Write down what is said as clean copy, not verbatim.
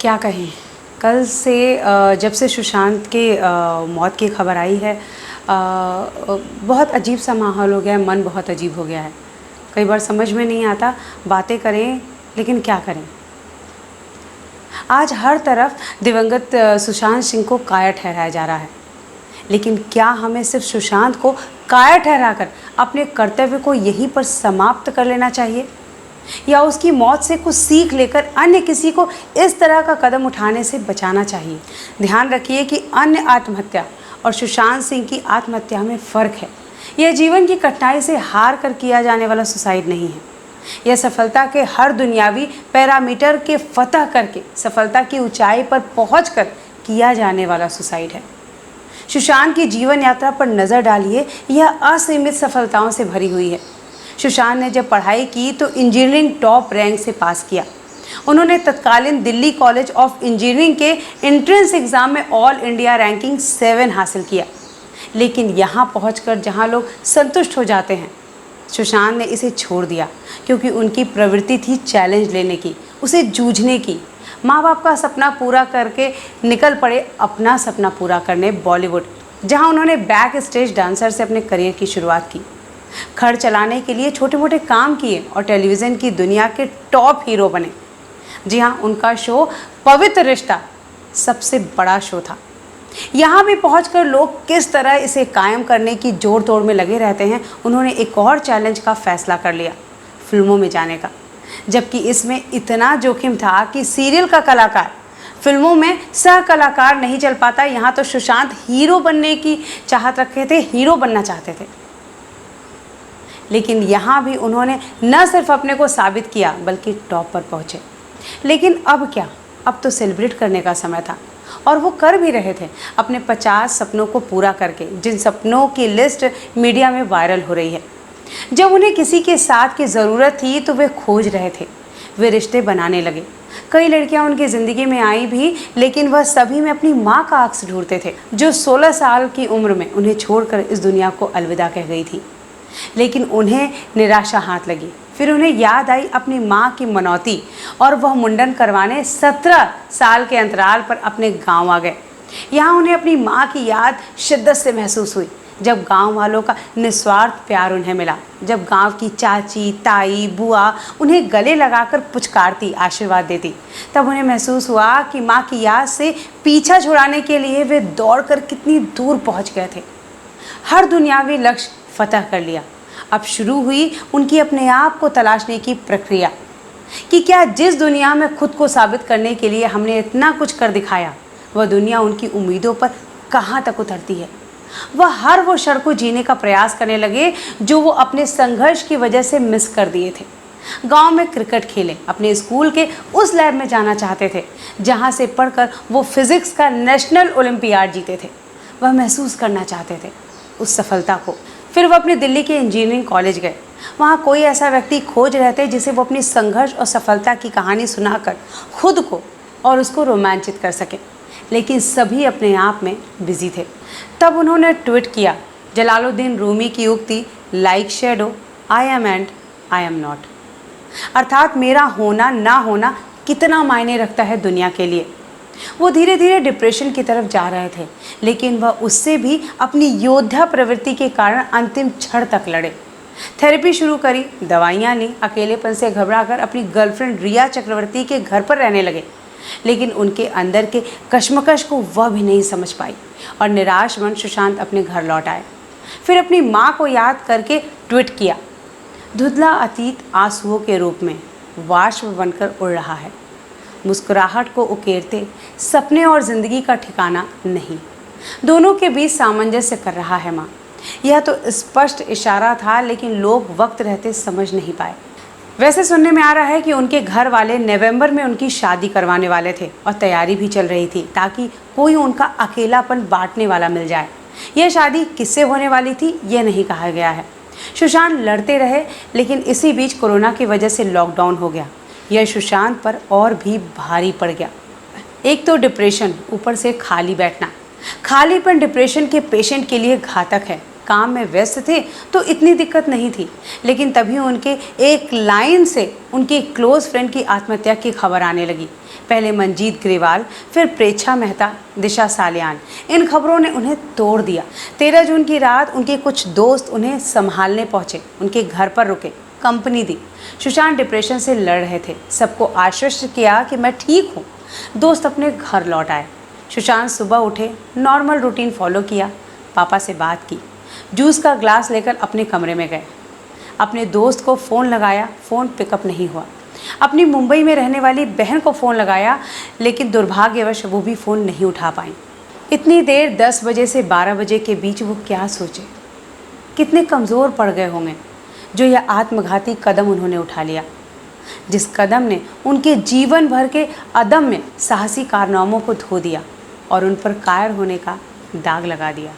क्या कहें। कल से जब से सुशांत के मौत की खबर आई है, बहुत अजीब सा माहौल हो गया है, मन बहुत अजीब हो गया है। कई बार समझ में नहीं आता, बातें करें लेकिन क्या करें। आज हर तरफ दिवंगत सुशांत सिंह को कायर ठहराया जा रहा है, लेकिन क्या हमें सिर्फ सुशांत को कायर ठहराकर अपने कर्तव्य को यहीं पर समाप्त कर लेना चाहिए, या उसकी मौत से कुछ सीख लेकर अन्य किसी को इस तरह का कदम उठाने से बचाना चाहिए। ध्यान रखिए कि अन्य आत्महत्या और सुशांत सिंह की आत्महत्या में फ़र्क है। यह जीवन की कठिनाई से हार कर किया जाने वाला सुसाइड नहीं है। यह सफलता के हर दुनियावी पैरामीटर के फतह करके सफलता की ऊंचाई पर पहुंचकर किया जाने वाला सुसाइड है। सुशांत की जीवन यात्रा पर नज़र डालिए, यह असीमित सफलताओं से भरी हुई है। सुशांत ने जब पढ़ाई की तो इंजीनियरिंग टॉप रैंक से पास किया। उन्होंने तत्कालीन दिल्ली कॉलेज ऑफ इंजीनियरिंग के एंट्रेंस एग्ज़ाम में ऑल इंडिया रैंकिंग 7 हासिल किया। लेकिन यहाँ पहुंचकर जहाँ लोग संतुष्ट हो जाते हैं, सुशांत ने इसे छोड़ दिया, क्योंकि उनकी प्रवृत्ति थी चैलेंज लेने की, उसे जूझने की। माँ बाप का सपना पूरा करके निकल पड़े अपना सपना पूरा करने बॉलीवुड, जहाँ उन्होंने बैक स्टेज डांसर से अपने करियर की शुरुआत की। घर चलाने के लिए छोटे मोटे काम किए और टेलीविज़न की दुनिया के टॉप हीरो बने। जी हाँ, उनका शो पवित्र रिश्ता सबसे बड़ा शो था। यहाँ भी पहुंचकर लोग किस तरह इसे कायम करने की जोड़ तोड़ में लगे रहते हैं, उन्होंने एक और चैलेंज का फैसला कर लिया, फिल्मों में जाने का। जबकि इसमें इतना जोखिम था कि सीरियल का कलाकार फिल्मों में सह कलाकार नहीं चल पाता। यहाँ तो सुशांत हीरो बनने की चाहत रखे थे, हीरो बनना चाहते थे। लेकिन यहाँ भी उन्होंने न सिर्फ अपने को साबित किया, बल्कि टॉप पर पहुँचे। लेकिन अब क्या, अब तो सेलिब्रेट करने का समय था, और वो कर भी रहे थे, अपने 50 सपनों को पूरा करके, जिन सपनों की लिस्ट मीडिया में वायरल हो रही है। जब उन्हें किसी के साथ की ज़रूरत थी तो वे खोज रहे थे, वे रिश्ते बनाने लगे। कई लड़कियां उनकी ज़िंदगी में आई भी, लेकिन वह सभी में अपनी माँ का अक्स ढूंढते थे, जो 16 साल की उम्र में उन्हें छोड़कर इस दुनिया को अलविदा कह गई थी। लेकिन उन्हें निराशा हाथ लगी। फिर उन्हें याद आई अपनी माँ की मनौती, और वह मुंडन करवाने 17 साल के अंतराल पर अपने गांव आ गए। यहाँ उन्हें अपनी माँ की याद शिद्दत से महसूस हुई, जब गांव वालों का निस्वार्थ प्यार उन्हें मिला, जब गांव की चाची, ताई, बुआ उन्हें गले लगाकर पुचकारती, आशीर्वाद देती। तब उन्हें महसूस हुआ कि माँ की याद से पीछा छुड़ाने के लिए वे दौड़कर कितनी दूर पहुँच गए थे। हर दुनियावी लक्ष्य फतह कर लिया। अब शुरू हुई उनकी अपने आप को तलाशने की प्रक्रिया, कि क्या जिस दुनिया में खुद को साबित करने के लिए हमने इतना कुछ कर दिखाया, वह दुनिया उनकी उम्मीदों पर कहाँ तक उतरती है। वह हर वो क्षण को जीने का प्रयास करने लगे जो वो अपने संघर्ष की वजह से मिस कर दिए थे। गांव में क्रिकेट खेले, अपने स्कूल के उस लैब में जाना चाहते थे जहां से पढ़कर वो फिजिक्स का नेशनल ओलंपियाड जीते थे। वह महसूस करना चाहते थे उस सफलता को। फिर वो अपने दिल्ली के इंजीनियरिंग कॉलेज गए। वहाँ कोई ऐसा व्यक्ति खोज रहे थे जिसे वो अपनी संघर्ष और सफलता की कहानी सुनाकर खुद को और उसको रोमांचित कर सके। लेकिन सभी अपने आप में बिजी थे। तब उन्होंने ट्वीट किया जलालुद्दीन रूमी की उक्ति, like shadow, I am and I am not. अर्थात मेरा होना ना होना कितना मायने रखता है दुनिया के लिए। वो धीरे धीरे डिप्रेशन की तरफ जा रहे थे, लेकिन वह उससे भी अपनी योद्धा प्रवृत्ति के कारण अंतिम क्षण तक लड़े। थेरेपी शुरू करी, दवाइयाँ ली, अकेलेपन से घबराकर अपनी गर्लफ्रेंड रिया चक्रवर्ती के घर पर रहने लगे। लेकिन उनके अंदर के कश्मकश को वह भी नहीं समझ पाई, और निराश मन सुशांत अपने घर लौट आए। फिर अपनी माँ को याद करके ट्वीट किया, धुंधला अतीत आंसुओं के रूप में वाष्प बनकर उड़ रहा है, मुस्कुराहट को उकेरते सपने और ज़िंदगी का ठिकाना नहीं, दोनों के बीच सामंजस्य कर रहा है माँ। यह तो स्पष्ट इशारा था, लेकिन लोग वक्त रहते समझ नहीं पाए। वैसे सुनने में आ रहा है कि उनके घर वाले नवंबर में उनकी शादी करवाने वाले थे, और तैयारी भी चल रही थी ताकि कोई उनका अकेलापन बांटने वाला मिल जाए। यह शादी किससे होने वाली थी, यह नहीं कहा गया है। सुशांत लड़ते रहे, लेकिन इसी बीच कोरोना की वजह से लॉकडाउन हो गया। यह सुशांत पर और भी भारी पड़ गया। एक तो डिप्रेशन, ऊपर से खाली बैठना। खालीपन डिप्रेशन के पेशेंट के लिए घातक है। काम में व्यस्त थे तो इतनी दिक्कत नहीं थी, लेकिन तभी उनके एक लाइन से उनके क्लोज फ्रेंड की आत्महत्या की खबर आने लगी। पहले मंजीत ग्रेवाल, फिर प्रेक्षा मेहता, दिशा सालियान। इन खबरों ने उन्हें तोड़ दिया। 13 जून की रात उनके कुछ दोस्त उन्हें संभालने पहुंचे, उनके घर पर रुके, कंपनी दी। सुशांत डिप्रेशन से लड़ रहे थे। सबको आश्वस्त किया कि मैं ठीक हूँ। दोस्त अपने घर लौट आए। सुशांत सुबह उठे, नॉर्मल रूटीन फॉलो किया, पापा से बात की, जूस का ग्लास लेकर अपने कमरे में गए। अपने दोस्त को फ़ोन लगाया, फ़ोन पिकअप नहीं हुआ। अपनी मुंबई में रहने वाली बहन को फ़ोन लगाया, लेकिन दुर्भाग्यवश वो भी फ़ोन नहीं उठा पाई। इतनी देर 10 बजे से 12 बजे के बीच वो क्या सोचे, कितने कमज़ोर पड़ गए होंगे जो यह आत्मघाती कदम उन्होंने उठा लिया, जिस कदम ने उनके जीवन भर के अदम्य साहसी कारनामों को धो दिया और उन पर कायर होने का दाग लगा दिया।